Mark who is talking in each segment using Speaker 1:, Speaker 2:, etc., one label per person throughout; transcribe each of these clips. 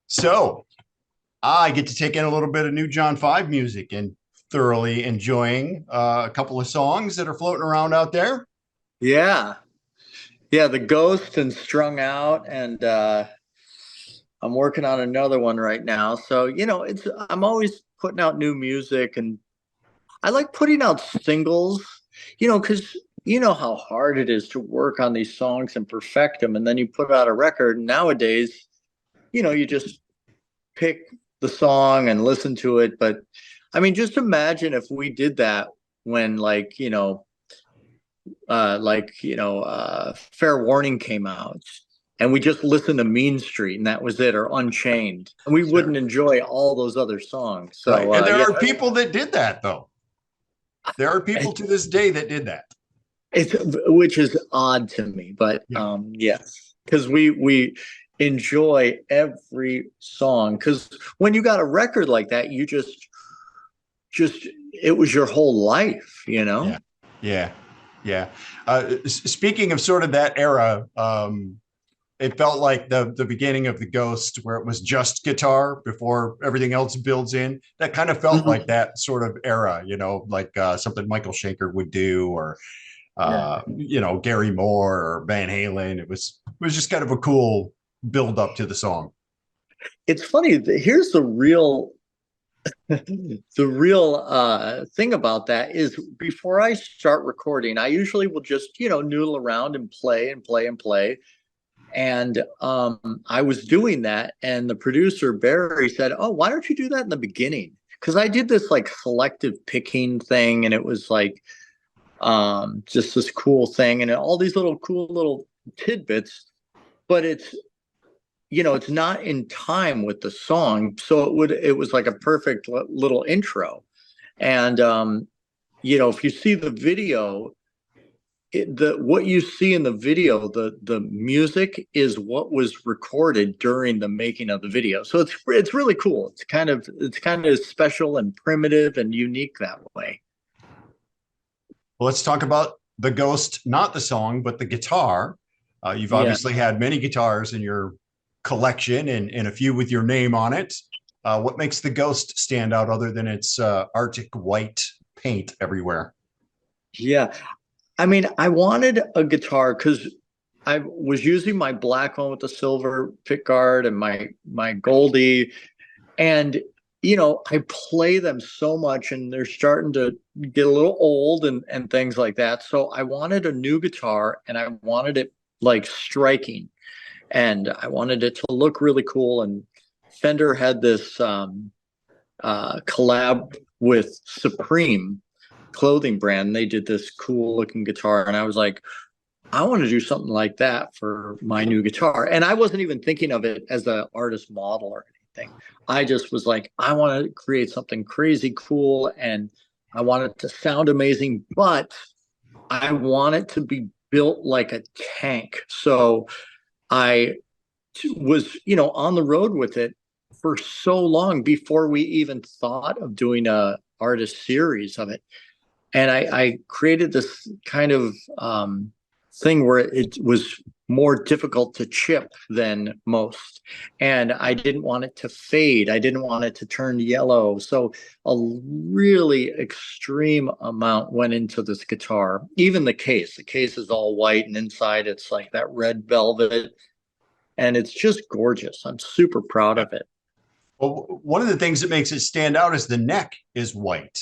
Speaker 1: So I get to take in a little bit of new John 5 music and thoroughly enjoying a couple of songs that are floating around out there.
Speaker 2: Yeah. Yeah, The Ghost and Strung Out and I'm working on another one right now. So, it's I'm always putting out new music and I like putting out singles, because you know how hard it is to work on these songs and perfect them and then you put out a record. Nowadays, you just pick the song and listen to it, but I mean, just imagine if we did that when Fair Warning came out, and we just listened to Mean Street, and that was it, or Unchained, and we wouldn't
Speaker 1: Sure.
Speaker 2: enjoy all those other songs.
Speaker 1: Right.
Speaker 2: So,
Speaker 1: And there
Speaker 2: yeah,
Speaker 1: are people that did that, though. There are people to this day that did that.
Speaker 2: it's which is odd to me, but
Speaker 1: Yeah.
Speaker 2: yes, because we enjoy every song. Because when you got a record like that, you just it was your whole life, you know.
Speaker 1: Yeah. Yeah. Yeah. Speaking of sort of that era, it felt like the beginning of the Ghost, where it was just guitar before everything else builds in. That kind of felt like
Speaker 2: Mhm.
Speaker 1: that sort of era, like something Michael Schenker would do, or
Speaker 2: Yeah.
Speaker 1: Gary Moore or Van Halen. It was just kind of a cool build up to the song.
Speaker 2: It's funny. Here's the real thing about that is before I start recording, I usually will just, noodle around and play and play and play. And I was doing that, and the producer Barry said, "Oh, why don't you do that in the beginning?" Because I did this like selective picking thing, and it was like just this cool thing, and all these little cool little tidbits. But it's not in time with the song, so it was like a perfect little intro. And if you see the video, the what you see in the video, the music is what was recorded during the making of the video. So it's really cool. It's kind of special and primitive and unique that way.
Speaker 1: Well, let's talk about the Ghost, not the song, but the guitar. You've
Speaker 2: Yeah.
Speaker 1: obviously had many guitars in your collection, and a few with your name on it. What makes the Ghost stand out other than its Arctic white paint everywhere?
Speaker 2: Yeah. I mean, I wanted a guitar because I was using my black one with the silver pick guard and my Goldie, and I play them so much, and they're starting to get a little old and things like that. So I wanted a new guitar, and I wanted it like striking, and I wanted it to look really cool. And Fender had this collab with Supreme clothing brand. They did this cool looking guitar, and I was like, I want to do something like that for my new guitar. And I wasn't even thinking of it as an artist model or anything. I just was like, I want to create something crazy cool, and I want it to sound amazing, but I want it to be built like a tank. So I was, on the road with it for so long before we even thought of doing a artist series of it. And I created this kind of thing where it was more difficult to chip than most. And I didn't want it to fade. I didn't want it to turn yellow. So a really extreme amount went into this guitar. Even the case is all white, and inside it's like that red velvet. And it's just gorgeous. I'm super proud
Speaker 1: Yeah.
Speaker 2: of it.
Speaker 1: Well, one of the things that makes it stand out is the neck is white.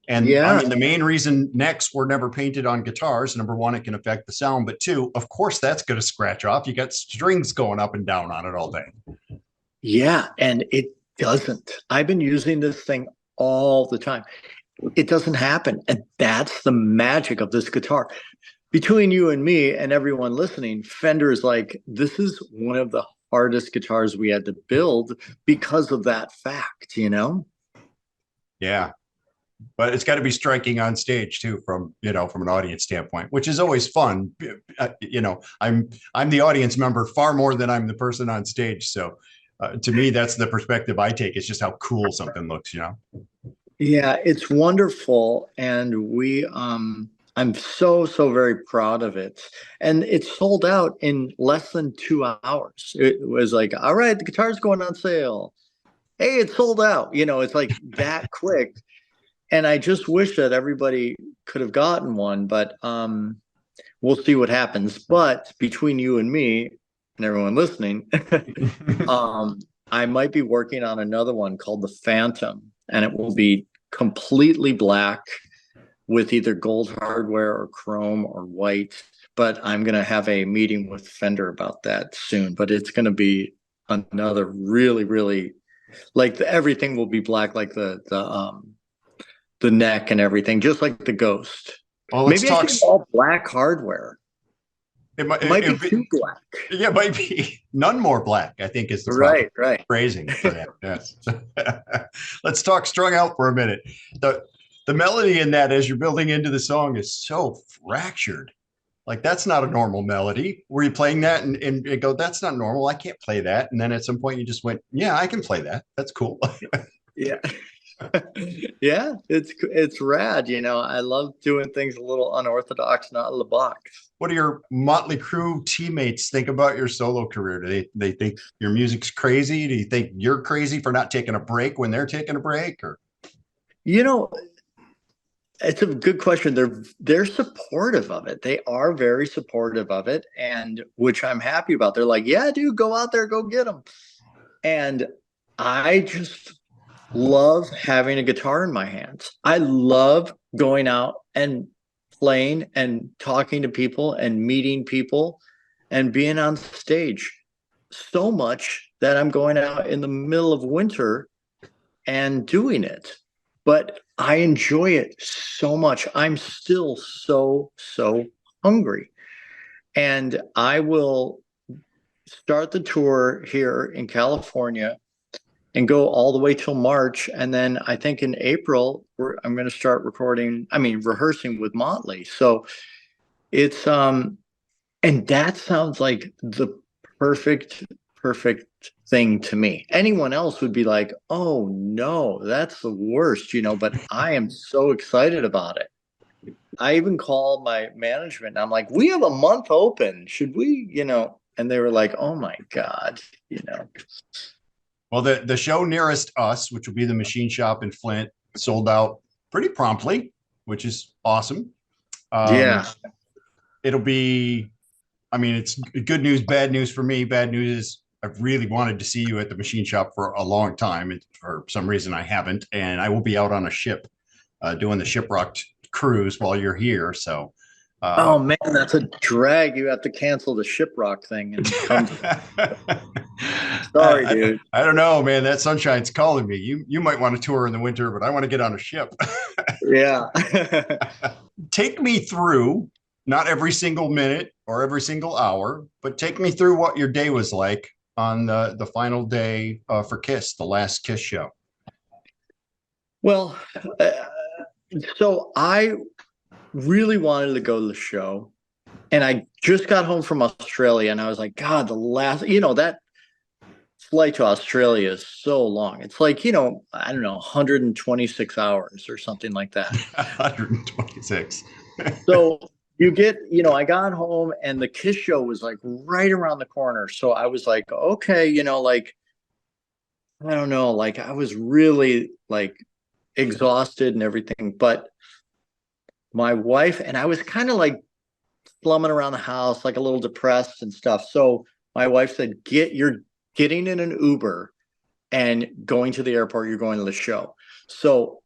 Speaker 1: And I
Speaker 2: Yeah.
Speaker 1: mean, the main reason necks were never painted on guitars, number one, it can affect the sound, but two, of course, that's going to scratch off. You got strings going up and down on it all day.
Speaker 2: Yeah. And it doesn't. I've been using this thing all the time. It doesn't happen. And that's the magic of this guitar. Between you and me and everyone listening, Fender is like, this is one of the hardest guitars we had to build because of that fact, you know?
Speaker 1: Yeah. But it's got to be striking on stage too, from an audience standpoint, which is always fun. I'm the audience member far more than I'm the person on stage. So to me, that's the perspective I take. It's just how cool something looks.
Speaker 2: Yeah, it's wonderful. And I'm so, so very proud of it. And it sold out in less than 2 hours. It was like, all right, the guitar's going on sale. Hey, it's sold out. It's like that quick. And I just wish that everybody could have gotten one, but we'll see what happens. But between you and me and everyone listening, I might be working on another one called the Phantom, and it will be completely black with either gold hardware or chrome or white. But I'm going to have a meeting with Fender about that soon. But it's going to be another really, really like everything will be black, like the neck and everything, just like the Ghost.
Speaker 1: Well, let's
Speaker 2: Maybe I
Speaker 1: talk.
Speaker 2: should all black hardware. It might be too black.
Speaker 1: Yeah, it might be none more black, I think is the
Speaker 2: Right, right.
Speaker 1: phrasing for that. Yes. Let's talk Strung Out for a minute. The melody in that as you're building into the song is so fractured. Like that's not a normal melody. Were you playing that and you go, that's not normal. I can't play that. And then at some point you just went, yeah, I can play that. That's cool.
Speaker 2: Yeah. Yeah, it's rad. I love doing things a little unorthodox, not in the box.
Speaker 1: What do your Motley Crue teammates think about your solo career? Do they think your music's crazy? Do you think you're crazy for not taking a break when they're taking a break? Or
Speaker 2: it's a good question. They're supportive of it. They are very supportive of it, and which I'm happy about. They're like, yeah, dude, go out there, go get them. And I just love having a guitar in my hands. I love going out and playing and talking to people and meeting people and being on stage so much that I'm going out in the middle of winter and doing it. But I enjoy it so much. I'm still so, so hungry. And I will start the tour here in California and go all the way till March. And then I think in April, I'm going to start rehearsing with Motley. So it's, and that sounds like the perfect thing to me. Anyone else would be like, oh no, that's the worst, but I am so excited about it. I even called my management and I'm like, we have a month open. Should we, and they were like, oh my God,
Speaker 1: Well, the show nearest us, which will be the Machine Shop in Flint, sold out pretty promptly, which is awesome.
Speaker 2: Yeah.
Speaker 1: It'll be, it's good news, bad news for me. Bad news is I've really wanted to see you at the Machine Shop for a long time. And for some reason I haven't. And I will be out on a ship doing the Shiprocked cruise while you're here. So
Speaker 2: oh man, that's a drag. You have to cancel the Shiprock thing and come. Sorry, dude.
Speaker 1: I don't know, man. That sunshine's calling me. You might want to tour in the winter, but I want to get on a ship.
Speaker 2: Yeah.
Speaker 1: Take me through, not every single minute or every single hour, but take me through what your day was like on the final day for Kiss, the last Kiss show.
Speaker 2: Well, so I really wanted to go to the show, and I just got home from Australia, and I was like, God, that flight to Australia is so long. It's like, I don't know, 126 hours or something like that.
Speaker 1: 126.
Speaker 2: So I got home and the Kiss show was like right around the corner. So I was like, okay, like, I don't know, like I was really like exhausted and everything, but my wife and I was kind of like slumming around the house, like a little depressed and stuff. So my wife said, you're getting in an Uber and going to the airport. You're going to the show. So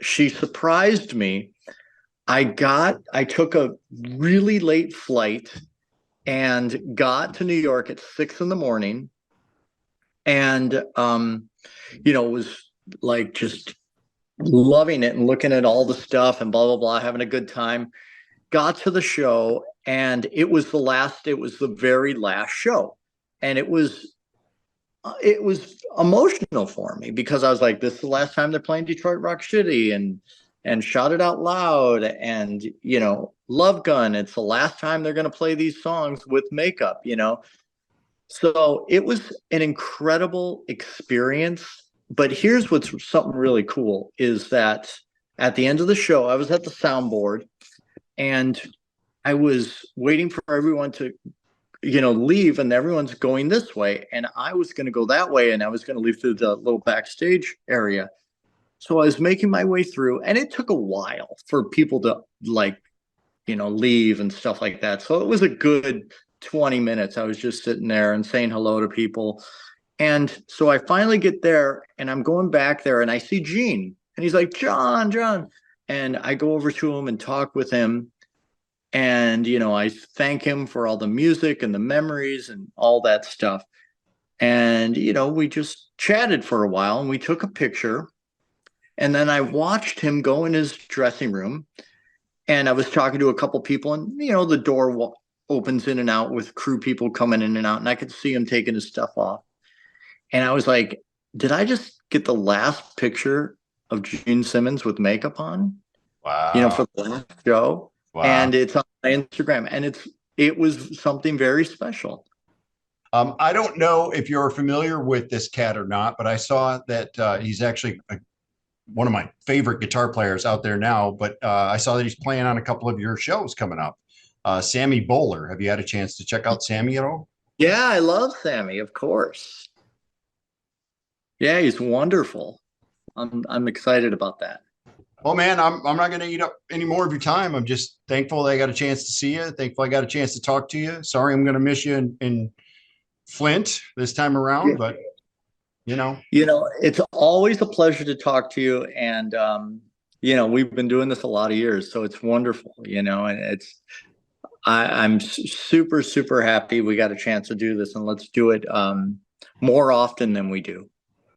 Speaker 2: she surprised me. I took a really late flight and got to New York at 6 a.m. And, was like just loving it and looking at all the stuff and blah, blah, blah, having a good time. Got to the show and it was the very last show. And it was emotional for me because I was like, this is the last time they're playing Detroit Rock City and Shout It Out Loud and, Love Gun. It's the last time they're going to play these songs with makeup, So it was an incredible experience. But here's what's something really cool is that at the end of the show, I was at the soundboard And I was waiting for everyone to, leave, and everyone's going this way. And I was going to go that way, and I was going to leave through the little backstage area. So I was making my way through, and it took a while for people to leave and stuff like that. So it was a good 20 minutes. I was just sitting there and saying hello to people. And so I finally get there, and I'm going back there, and I see Gene, and he's like, John, John. And I go over to him and talk with him. And, I thank him for all the music and the memories and all that stuff. And, we just chatted for a while, and we took a picture. And then I watched him go in his dressing room, and I was talking to a couple people, and, the door opens in and out with crew people coming in and out, and I could see him taking his stuff off. And I was like, did I just get the last picture of Gene Simmons with makeup on?
Speaker 1: Wow.
Speaker 2: For the last show.
Speaker 1: Wow.
Speaker 2: And it's on my Instagram, and it was something very special.
Speaker 1: I don't know if you're familiar with this cat or not, but I saw that he's actually one of my favorite guitar players out there now. But I saw that he's playing on a couple of your shows coming up. Sammy Bowler. Have you had a chance to check out Sammy at all?
Speaker 2: Yeah, I love Sammy, of course. Yeah, he's wonderful. I'm excited about that.
Speaker 1: Well, man, I'm not going to eat up any more of your time. I'm just thankful that I got a chance to see you. Thankful I got a chance to talk to you. Sorry, I'm going to miss you in Flint this time around, but
Speaker 2: it's always a pleasure to talk to you. And, we've been doing this a lot of years, so it's wonderful, and I'm super, super happy we got a chance to do this, and let's do it more often than we do.